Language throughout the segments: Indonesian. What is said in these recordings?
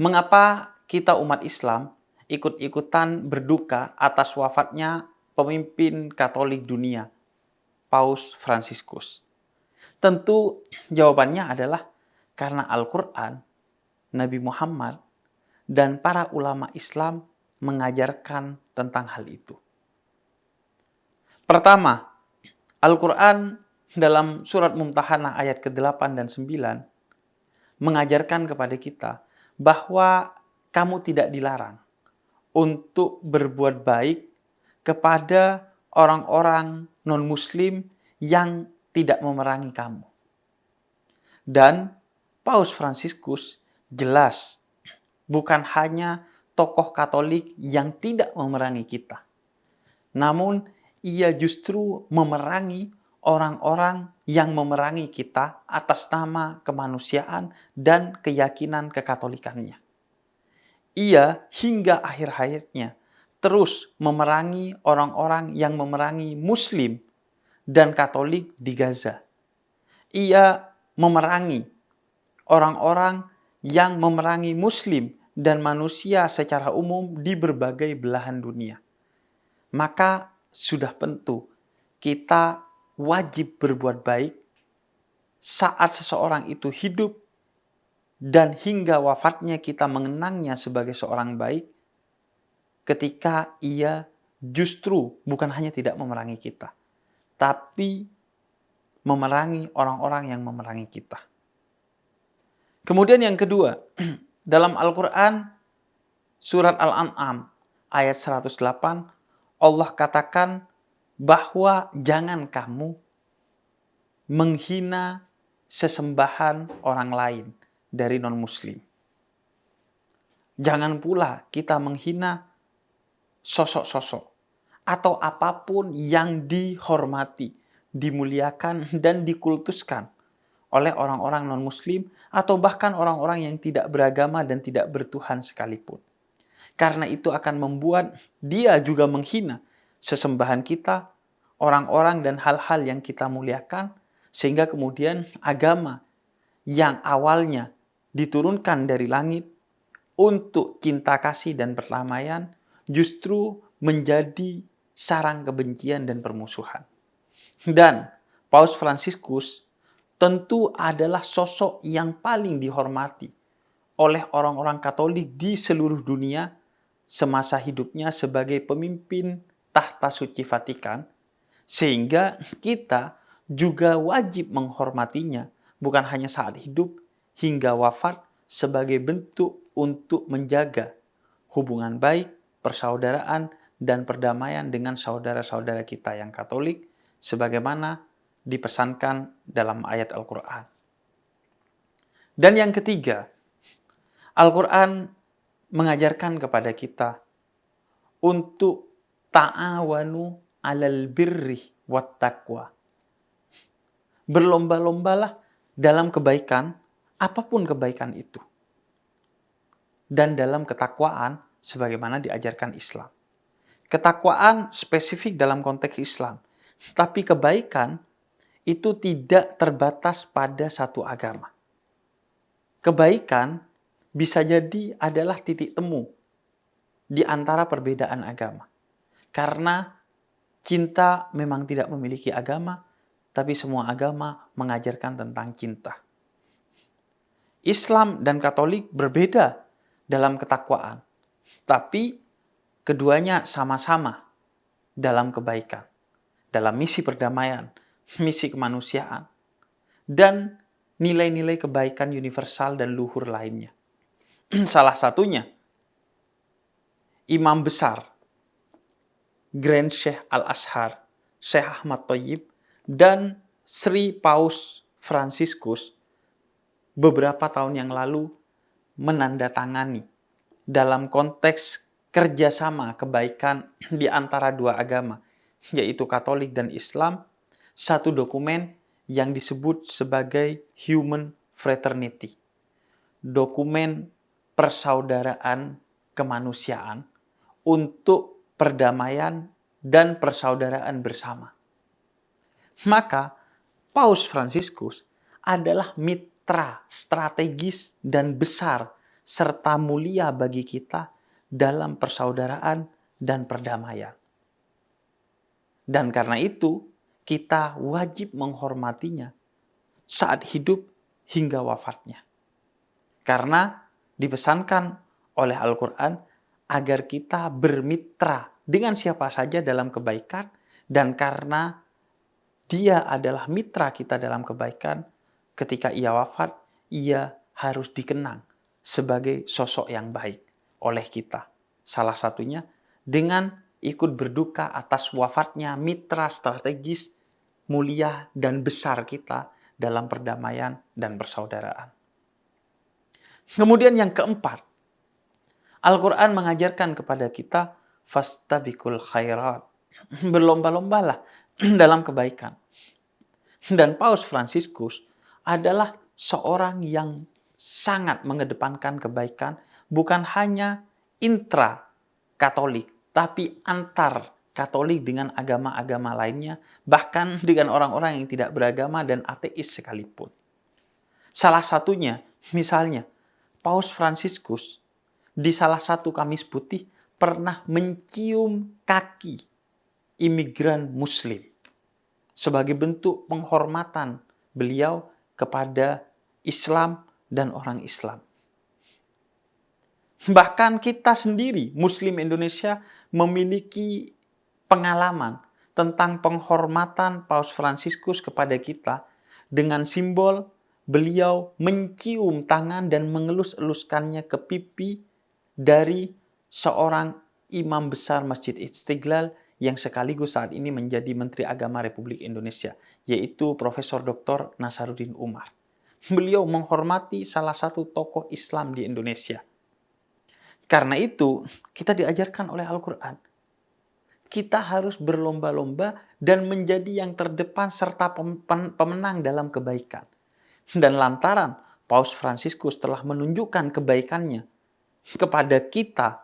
Mengapa kita umat Islam ikut-ikutan berduka atas wafatnya pemimpin Katolik dunia, Paus Fransiskus? Tentu jawabannya adalah karena Al-Quran, Nabi Muhammad, dan para ulama Islam mengajarkan tentang hal itu. Pertama, Al-Quran dalam surat Mumtahanah ayat ke-8 dan 9 mengajarkan kepada kita bahwa kamu tidak dilarang untuk berbuat baik kepada orang-orang non-muslim yang tidak memerangi kamu. Dan Paus Fransiskus jelas bukan hanya tokoh Katolik yang tidak memerangi kita, namun ia justru memerangi orang-orang yang memerangi kita atas nama kemanusiaan dan keyakinan kekatolikannya. Ia hingga akhir hayatnya terus memerangi orang-orang yang memerangi Muslim dan Katolik di Gaza. Ia memerangi orang-orang yang memerangi Muslim dan manusia secara umum di berbagai belahan dunia. Maka sudah tentu kita wajib berbuat baik saat seseorang itu hidup dan hingga wafatnya kita mengenangnya sebagai seorang baik ketika ia justru bukan hanya tidak memerangi kita, tapi memerangi orang-orang yang memerangi kita. Kemudian yang kedua, dalam Al-Quran surat Al-An'am ayat 108 Allah katakan bahwa jangan kamu menghina sesembahan orang lain dari non-muslim. Jangan pula kita menghina sosok-sosok atau apapun yang dihormati, dimuliakan, dan dikultuskan oleh orang-orang non-muslim atau bahkan orang-orang yang tidak beragama dan tidak bertuhan sekalipun. Karena itu akan membuat dia juga menghina sesembahan kita, orang-orang dan hal-hal yang kita muliakan, sehingga kemudian agama yang awalnya diturunkan dari langit untuk cinta kasih dan perdamaian justru menjadi sarang kebencian dan permusuhan. Dan Paus Fransiskus tentu adalah sosok yang paling dihormati oleh orang-orang Katolik di seluruh dunia semasa hidupnya sebagai pemimpin tahta suci Vatikan, sehingga kita juga wajib menghormatinya bukan hanya saat hidup hingga wafat sebagai bentuk untuk menjaga hubungan baik, persaudaraan, dan perdamaian dengan saudara-saudara kita yang Katolik sebagaimana dipesankan dalam ayat Al-Quran. Dan yang ketiga, Al-Quran mengajarkan kepada kita untuk ta'awanu 'alal birri wat taqwa. Berlomba-lombalah dalam kebaikan, apapun kebaikan itu. Dan dalam ketakwaan sebagaimana diajarkan Islam. Ketakwaan spesifik dalam konteks Islam, tapi kebaikan itu tidak terbatas pada satu agama. Kebaikan bisa jadi adalah titik temu di antara perbedaan agama. Karena cinta memang tidak memiliki agama, tapi semua agama mengajarkan tentang cinta. Islam dan Katolik berbeda dalam ketakwaan, tapi keduanya sama-sama dalam kebaikan, dalam misi perdamaian, misi kemanusiaan, dan nilai-nilai kebaikan universal dan luhur lainnya. Salah satunya, Imam Besar, Grand Sheikh Al-Azhar, Syekh Ahmad Thayyib, dan Sri Paus Fransiskus beberapa tahun yang lalu menandatangani dalam konteks kerjasama kebaikan di antara dua agama, yaitu Katolik dan Islam, satu dokumen yang disebut sebagai Human Fraternity, dokumen persaudaraan kemanusiaan untuk perdamaian dan persaudaraan bersama. Maka Paus Fransiskus adalah mitra strategis dan besar serta mulia bagi kita dalam persaudaraan dan perdamaian. Dan karena itu, kita wajib menghormatinya saat hidup hingga wafatnya. Karena dipesankan oleh Al-Quran agar kita bermitra dengan siapa saja dalam kebaikan, dan karena dia adalah mitra kita dalam kebaikan, ketika ia wafat, ia harus dikenang sebagai sosok yang baik oleh kita. Salah satunya dengan ikut berduka atas wafatnya mitra strategis, mulia dan besar kita dalam perdamaian dan persaudaraan. Kemudian yang keempat, Al-Quran mengajarkan kepada kita fastabiqul khairat. Berlomba-lombalah dalam kebaikan. Dan Paus Fransiskus adalah seorang yang sangat mengedepankan kebaikan, bukan hanya intra Katolik, tapi antar Katolik dengan agama-agama lainnya, bahkan dengan orang-orang yang tidak beragama dan ateis sekalipun. Salah satunya, misalnya, Paus Fransiskus di salah satu Kamis Putih pernah mencium kaki imigran Muslim sebagai bentuk penghormatan beliau kepada Islam dan orang Islam. Bahkan kita sendiri, Muslim Indonesia, memiliki pengalaman tentang penghormatan Paus Fransiskus kepada kita dengan simbol beliau mencium tangan dan mengelus-eluskannya ke pipi dari seorang imam besar Masjid Istiqlal yang sekaligus saat ini menjadi Menteri Agama Republik Indonesia, yaitu Profesor Dr. Nasaruddin Umar. Beliau menghormati salah satu tokoh Islam di Indonesia. Karena itu, kita diajarkan oleh Al-Quran. Kita harus berlomba-lomba dan menjadi yang terdepan serta pemenang dalam kebaikan. Dan lantaran Paus Fransiskus telah menunjukkan kebaikannya kepada kita,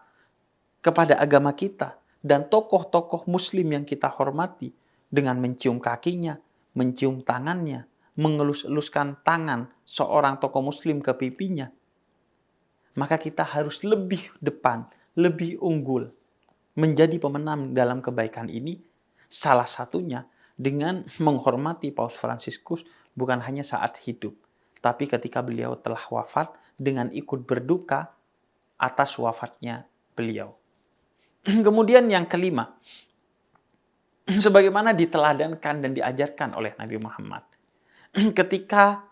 kepada agama kita, dan tokoh-tokoh Muslim yang kita hormati dengan mencium kakinya, mencium tangannya, mengelus-eluskan tangan seorang tokoh Muslim ke pipinya, maka kita harus lebih depan, lebih unggul, menjadi pemenang dalam kebaikan ini, salah satunya dengan menghormati Paus Fransiskus bukan hanya saat hidup, tapi ketika beliau telah wafat dengan ikut berduka atas wafatnya beliau. Kemudian yang kelima, sebagaimana diteladankan dan diajarkan oleh Nabi Muhammad. Ketika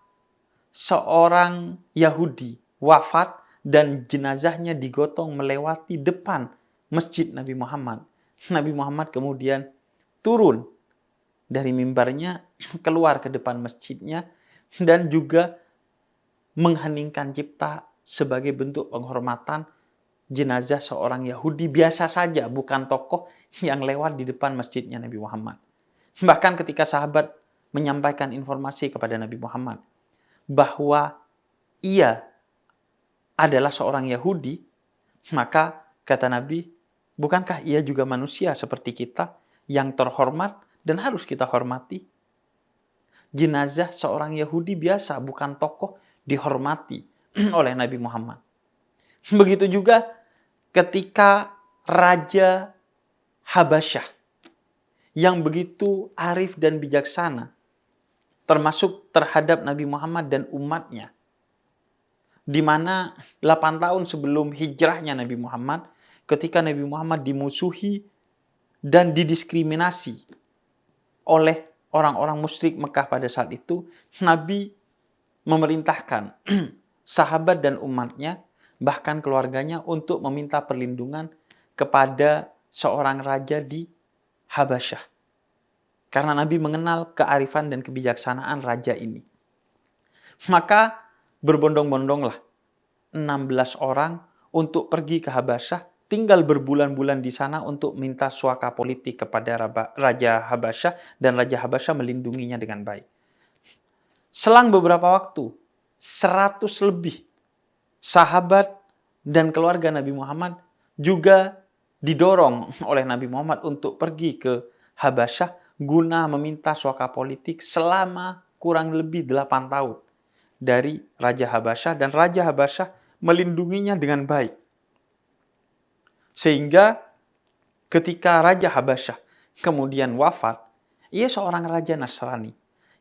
seorang Yahudi wafat dan jenazahnya digotong melewati depan masjid Nabi Muhammad, Nabi Muhammad kemudian turun dari mimbarnya, keluar ke depan masjidnya, dan juga mengheningkan cipta sebagai bentuk penghormatan jenazah seorang Yahudi biasa saja, bukan tokoh yang lewat di depan masjidnya Nabi Muhammad. Bahkan ketika sahabat menyampaikan informasi kepada Nabi Muhammad bahwa ia adalah seorang Yahudi, maka kata Nabi, bukankah ia juga manusia seperti kita yang terhormat dan harus kita hormati? Jenazah seorang Yahudi biasa, bukan tokoh, dihormati oleh Nabi Muhammad. Begitu juga ketika Raja Habasyah yang begitu arif dan bijaksana, termasuk terhadap Nabi Muhammad dan umatnya, di mana 8 tahun sebelum hijrahnya Nabi Muhammad, ketika Nabi Muhammad dimusuhi dan didiskriminasi oleh orang-orang musyrik Mekah pada saat itu, Nabi memerintahkan sahabat dan umatnya, bahkan keluarganya, untuk meminta perlindungan kepada seorang raja di Habasyah. Karena Nabi mengenal kearifan dan kebijaksanaan raja ini. Maka berbondong-bondonglah 16 orang untuk pergi ke Habasyah, tinggal berbulan-bulan di sana untuk minta suaka politik kepada Raja Habasyah, dan Raja Habasyah melindunginya dengan baik. Selang beberapa waktu, 100 lebih sahabat dan keluarga Nabi Muhammad juga didorong oleh Nabi Muhammad untuk pergi ke Habasyah guna meminta suaka politik selama kurang lebih 8 tahun dari Raja Habasyah, dan Raja Habasyah melindunginya dengan baik. Sehingga ketika Raja Habasyah kemudian wafat, ia seorang raja Nasrani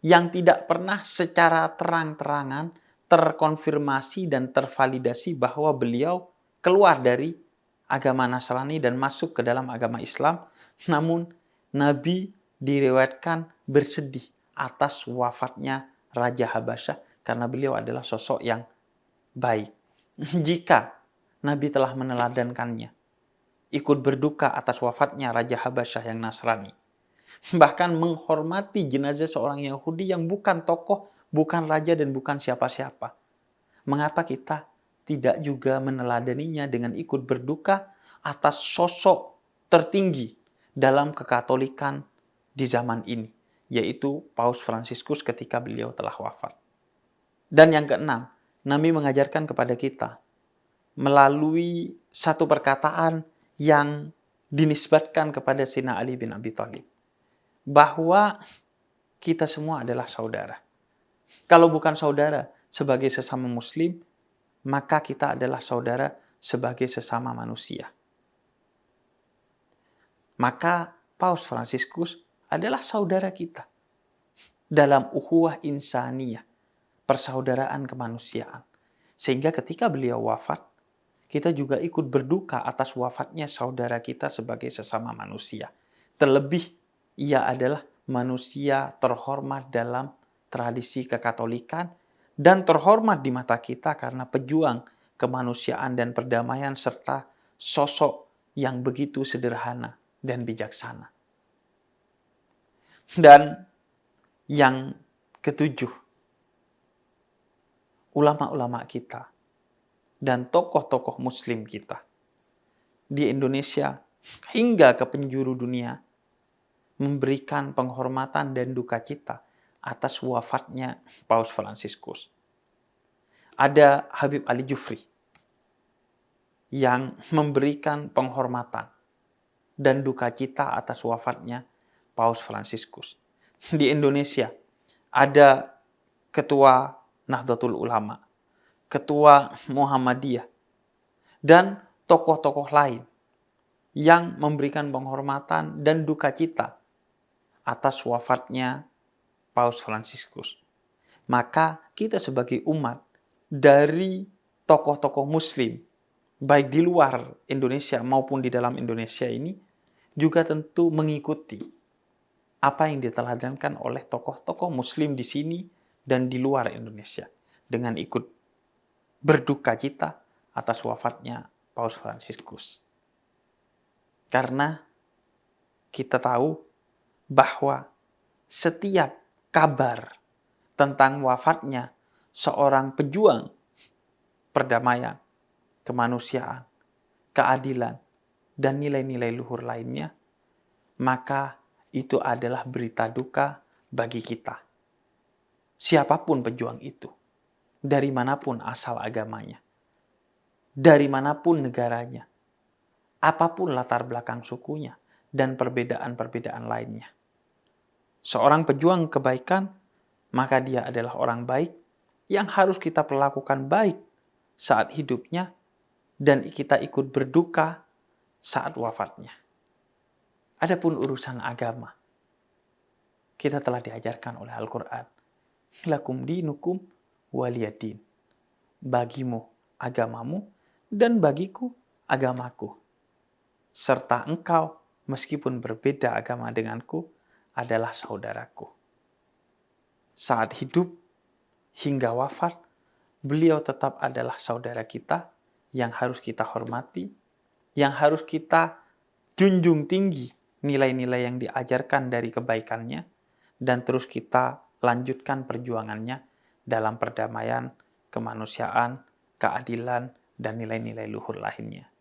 yang tidak pernah secara terang-terangan terkonfirmasi dan tervalidasi bahwa beliau keluar dari agama Nasrani dan masuk ke dalam agama Islam. Namun Nabi diriwayatkan bersedih atas wafatnya Raja Habasyah karena beliau adalah sosok yang baik. Jika Nabi telah meneladankannya, ikut berduka atas wafatnya Raja Habasyah yang Nasrani, bahkan menghormati jenazah seorang Yahudi yang bukan tokoh, bukan raja, dan bukan siapa-siapa, mengapa kita tidak juga meneladaninya dengan ikut berduka atas sosok tertinggi dalam kekatolikan di zaman ini, yaitu Paus Fransiskus ketika beliau telah wafat. Dan yang keenam, Nabi mengajarkan kepada kita melalui satu perkataan yang dinisbatkan kepada Sayyidina Ali bin Abi Thalib, bahwa kita semua adalah saudara. Kalau bukan saudara sebagai sesama muslim, maka kita adalah saudara sebagai sesama manusia. Maka Paus Fransiskus adalah saudara kita dalam ukhuwah insaniyah, persaudaraan kemanusiaan. Sehingga ketika beliau wafat, kita juga ikut berduka atas wafatnya saudara kita sebagai sesama manusia. Terlebih, ia adalah manusia terhormat dalam tradisi kekatolikan dan terhormat di mata kita karena pejuang kemanusiaan dan perdamaian serta sosok yang begitu sederhana dan bijaksana. Dan yang ketujuh, ulama-ulama kita dan tokoh-tokoh muslim kita di Indonesia hingga ke penjuru dunia memberikan penghormatan dan duka cita atas wafatnya Paus Fransiskus. Ada Habib Ali Jufri yang memberikan penghormatan dan duka cita atas wafatnya Paus Fransiskus. Di Indonesia ada Ketua Nahdlatul Ulama, Ketua Muhammadiyah, dan tokoh-tokoh lain yang memberikan penghormatan dan duka cita atas wafatnya Paus Fransiskus. Maka kita sebagai umat dari tokoh-tokoh muslim, baik di luar Indonesia maupun di dalam Indonesia ini, juga tentu mengikuti apa yang diteladankan oleh tokoh-tokoh muslim di sini dan di luar Indonesia dengan ikut berduka cita atas wafatnya Paus Fransiskus. Karena kita tahu bahwa setiap kabar tentang wafatnya seorang pejuang perdamaian, kemanusiaan, keadilan, dan nilai-nilai luhur lainnya, maka itu adalah berita duka bagi kita. Siapapun pejuang itu, dari manapun asal agamanya, dari manapun negaranya, apapun latar belakang sukunya, dan perbedaan-perbedaan lainnya. Seorang pejuang kebaikan, maka dia adalah orang baik yang harus kita perlakukan baik saat hidupnya dan kita ikut berduka saat wafatnya. Adapun urusan agama, kita telah diajarkan oleh Al-Quran. Lakum dinukum waliyadin. Bagimu agamamu dan bagiku agamaku. Serta engkau meskipun berbeda agama denganku adalah saudaraku. Saat hidup hingga wafat, beliau tetap adalah saudara kita yang harus kita hormati, yang harus kita junjung tinggi nilai-nilai yang diajarkan dari kebaikannya, dan terus kita lanjutkan perjuangannya dalam perdamaian, kemanusiaan, keadilan, dan nilai-nilai luhur lainnya.